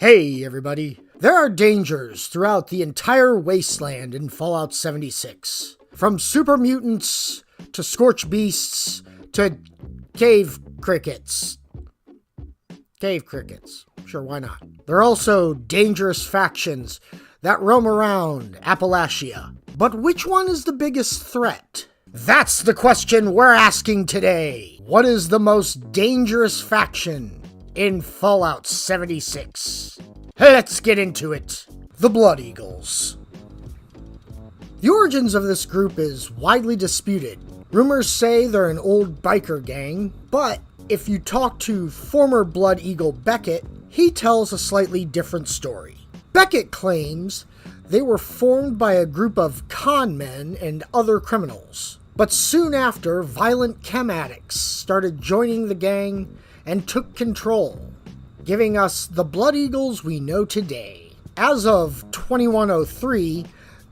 Hey everybody, there are dangers throughout the entire wasteland in Fallout 76. From super mutants, to scorch beasts, to cave crickets. Cave crickets, sure, why not? There are also dangerous factions that roam around Appalachia. But which one is the biggest threat? That's the question we're asking today. What is the most dangerous faction in Fallout 76? Let's get into it. The Blood Eagles. The origins of this group is widely disputed. Rumors say they're an old biker gang, but if you talk to former Blood Eagle Beckett, he tells a slightly different story. Beckett claims they were formed by a group of con men and other criminals. But soon after, violent chem addicts started joining the gang and took control, giving us the Blood Eagles we know today. As of 2103,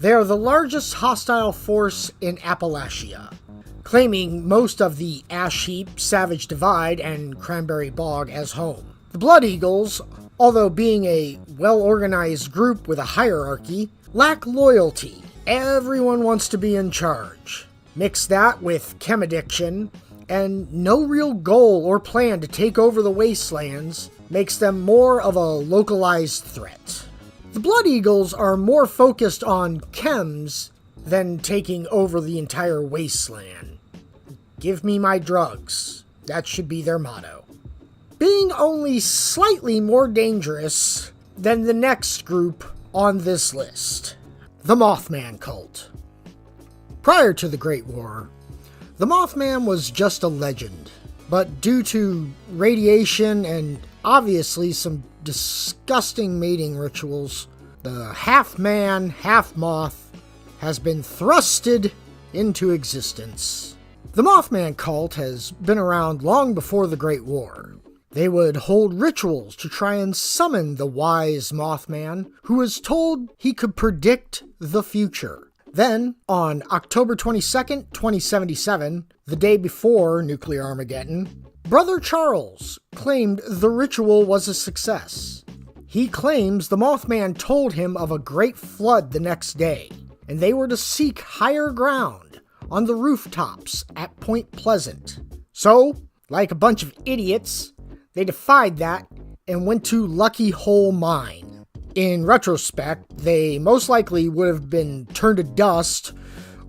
they are the largest hostile force in Appalachia, claiming most of the Ash Heap, Savage Divide, and Cranberry Bog as home. The Blood Eagles, although being a well-organized group with a hierarchy, lack loyalty. Everyone wants to be in charge. Mix that with chem addiction, and no real goal or plan to take over the wastelands makes them more of a localized threat. The Blood Eagles are more focused on chems than taking over the entire wasteland. Give me my drugs. That should be their motto. Being only slightly more dangerous than the next group on this list, the Mothman Cult. Prior to the Great War, the Mothman was just a legend, but due to radiation and obviously some disgusting mating rituals, the half-man, half-moth has been thrusted into existence. The Mothman Cult has been around long before the Great War. They would hold rituals to try and summon the wise Mothman, who was told he could predict the future. Then, on October 22nd, 2077, the day before Nuclear Armageddon, Brother Charles claimed the ritual was a success. He claims the Mothman told him of a great flood the next day, and they were to seek higher ground on the rooftops at Point Pleasant. So, like a bunch of idiots, they defied that and went to Lucky Hole Mine. In retrospect, they most likely would have been turned to dust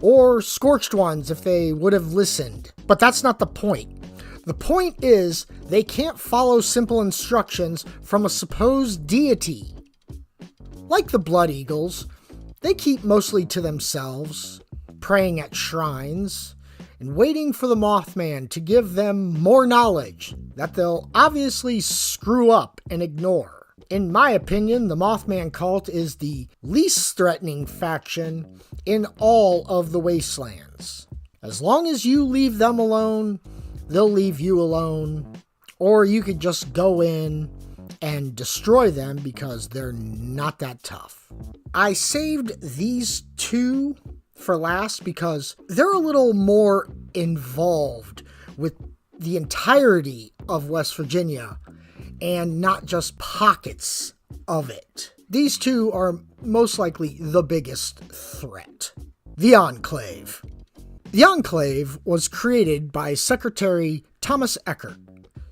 or scorched ones if they would have listened. But that's not the point. The point is, they can't follow simple instructions from a supposed deity. Like the Blood Eagles, they keep mostly to themselves, praying at shrines, and waiting for the Mothman to give them more knowledge that they'll obviously screw up and ignore. In my opinion, the Mothman Cult is the least threatening faction in all of the Wastelands. As long as you leave them alone, they'll leave you alone. Or you could just go in and destroy them because they're not that tough. I saved these two for last because they're a little more involved with the entirety of West Virginia and not just pockets of it. These two are most likely the biggest threat. The Enclave. The Enclave was created by Secretary Thomas Eckert.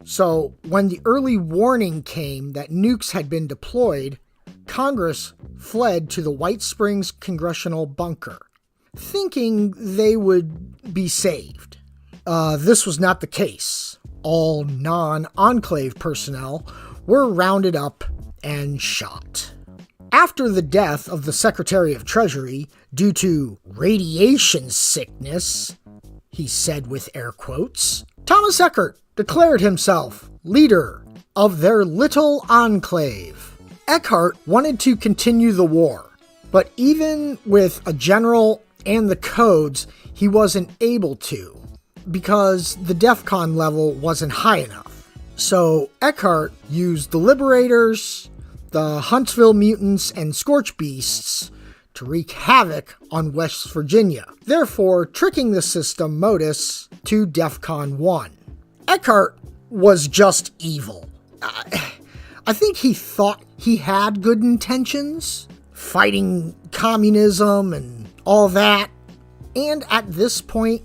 So when the early warning came that nukes had been deployed, Congress fled to the White Springs Congressional Bunker, thinking they would be saved. This was not the case. All non-Enclave personnel were rounded up and shot. After the death of the Secretary of Treasury due to radiation sickness, he said with air quotes, Thomas Eckert declared himself leader of their little enclave. Eckert wanted to continue the war, but even with a general and the codes, he wasn't able to, because the DEFCON level wasn't high enough. So Eckert used the Liberators, the Huntsville Mutants, and Scorch Beasts to wreak havoc on West Virginia, therefore tricking the system Modus to DEFCON 1. Eckert was just evil. I I think he thought he had good intentions, fighting communism and all that. And at this point,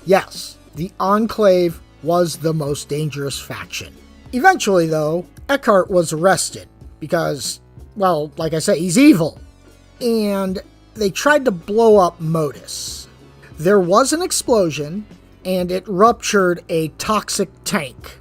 yes, the Enclave was the most dangerous faction. Eventually, though, Eckhart was arrested because, well, like I say, he's evil. And they tried to blow up Modus. There was an explosion, and it ruptured a toxic tank.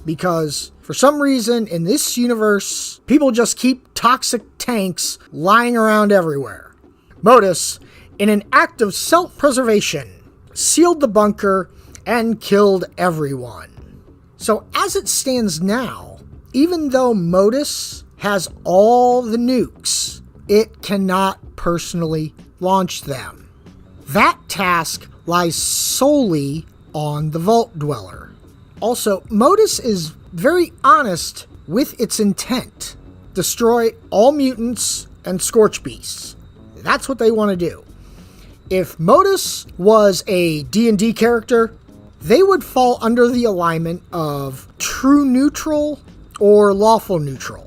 Because, for some reason, in this universe, people just keep toxic tanks lying around everywhere. Modus, in an act of self-preservation, sealed the bunker and killed everyone. So as it stands now, even though Modus has all the nukes, it cannot personally launch them. That task lies solely on the Vault Dweller. Also, Modus is very honest with its intent. Destroy all mutants and scorch beasts. That's what they want to do. If Modus was a D&D character, they would fall under the alignment of true neutral or lawful neutral.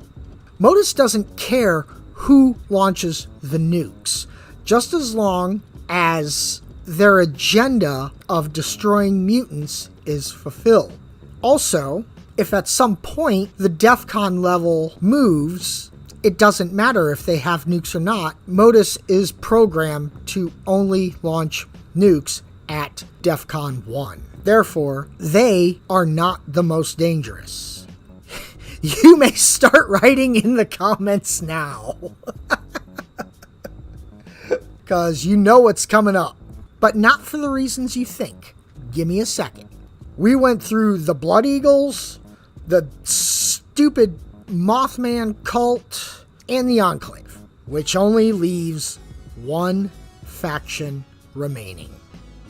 Modus doesn't care who launches the nukes, just as long as their agenda of destroying mutants is fulfilled. Also, if at some point the DEFCON level moves, it doesn't matter if they have nukes or not. Modus is programmed to only launch nukes at DEFCON 1. Therefore, they are not the most dangerous. You may start writing in the comments now. Because you know what's coming up. But not for the reasons you think. Give me a second. We went through the Blood Eagles, the stupid Mothman Cult, and the Enclave, which only leaves one faction remaining.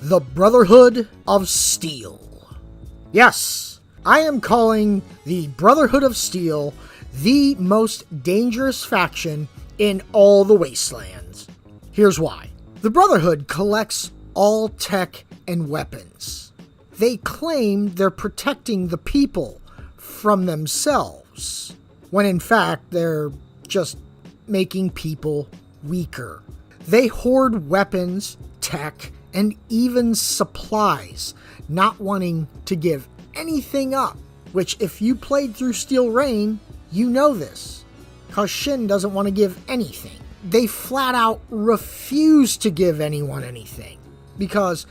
The Brotherhood of Steel. Yes, I am calling the Brotherhood of Steel the most dangerous faction in all the Wastelands. Here's why. The Brotherhood collects all tech and weapons. They claim they're protecting the people from themselves, when in fact they're just making people weaker. They hoard weapons, tech, and even supplies, not wanting to give anything up, which if you played through Steel Reign, you know this, cause Shin doesn't want to give anything. They flat out refuse to give anyone anything, because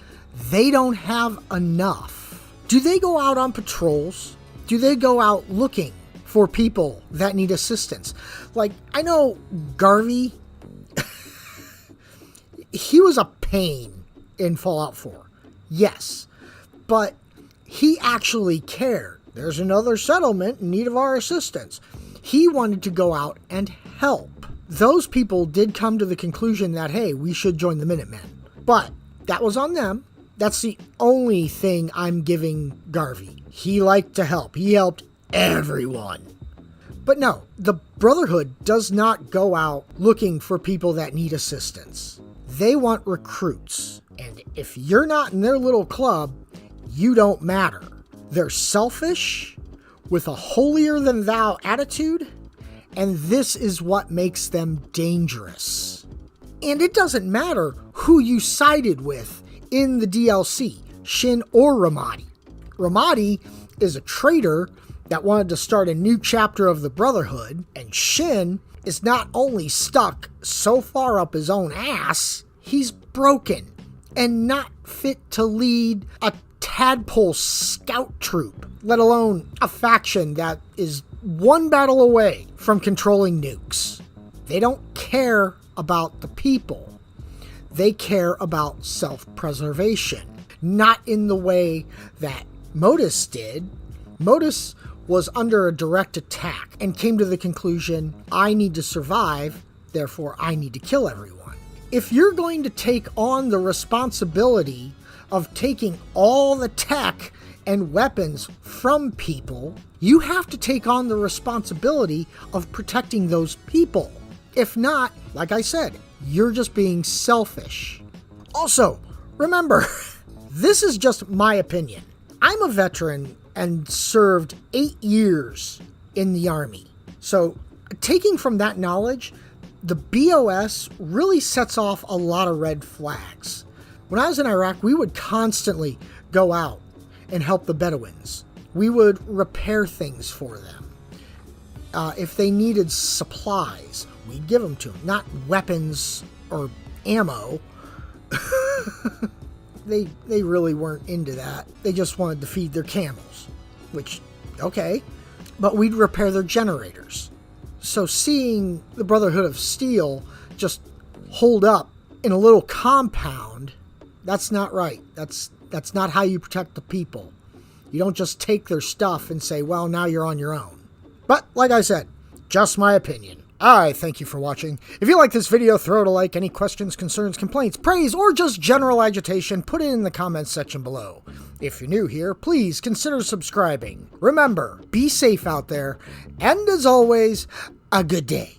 they don't have enough. Do they go out on patrols? Do they go out looking for people that need assistance? Like, I know Garvey, he was a pain in Fallout 4. Yes, but he actually cared. There's another settlement in need of our assistance. He wanted to go out and help. Those people did come to the conclusion that, hey, we should join the Minutemen. But that was on them. That's the only thing I'm giving Garvey. He liked to help. He helped everyone. But no, the Brotherhood does not go out looking for people that need assistance. They want recruits. And if you're not in their little club, you don't matter. They're selfish, with a holier-than-thou attitude, and this is what makes them dangerous. And it doesn't matter who you sided with in the DLC, Shin or Ramadi. Ramadi is a traitor that wanted to start a new chapter of the Brotherhood, and Shin is not only stuck so far up his own ass, he's broken and not fit to lead a tadpole scout troop, let alone a faction that is one battle away from controlling nukes. They don't care about the people. They care about self-preservation, not in the way that Modus did. Modus was under a direct attack and came to the conclusion, I need to survive, therefore I need to kill everyone. If you're going to take on the responsibility of taking all the tech and weapons from people, you have to take on the responsibility of protecting those people. If not, like I said, you're just being selfish. Also, remember, this is just my opinion. I'm a veteran and served 8 years in the Army. So, taking from that knowledge, the BOS really sets off a lot of red flags. When I was in Iraq, we would constantly go out and help the Bedouins. We would repair things for them. If they needed supplies, we'd give them to them. Not weapons or ammo. They really weren't into that. They just wanted to feed their camels, which, okay. But we'd repair their generators. So seeing the Brotherhood of Steel just hold up in a little compound, that's not right. That's not how you protect the people. You don't just take their stuff and say, well, now you're on your own. But, like I said, just my opinion. I thank you for watching. If you like this video, throw it a like. Any questions, concerns, complaints, praise, or just general agitation, put it in the comments section below. If you're new here, please consider subscribing. Remember, be safe out there, and as always, a good day.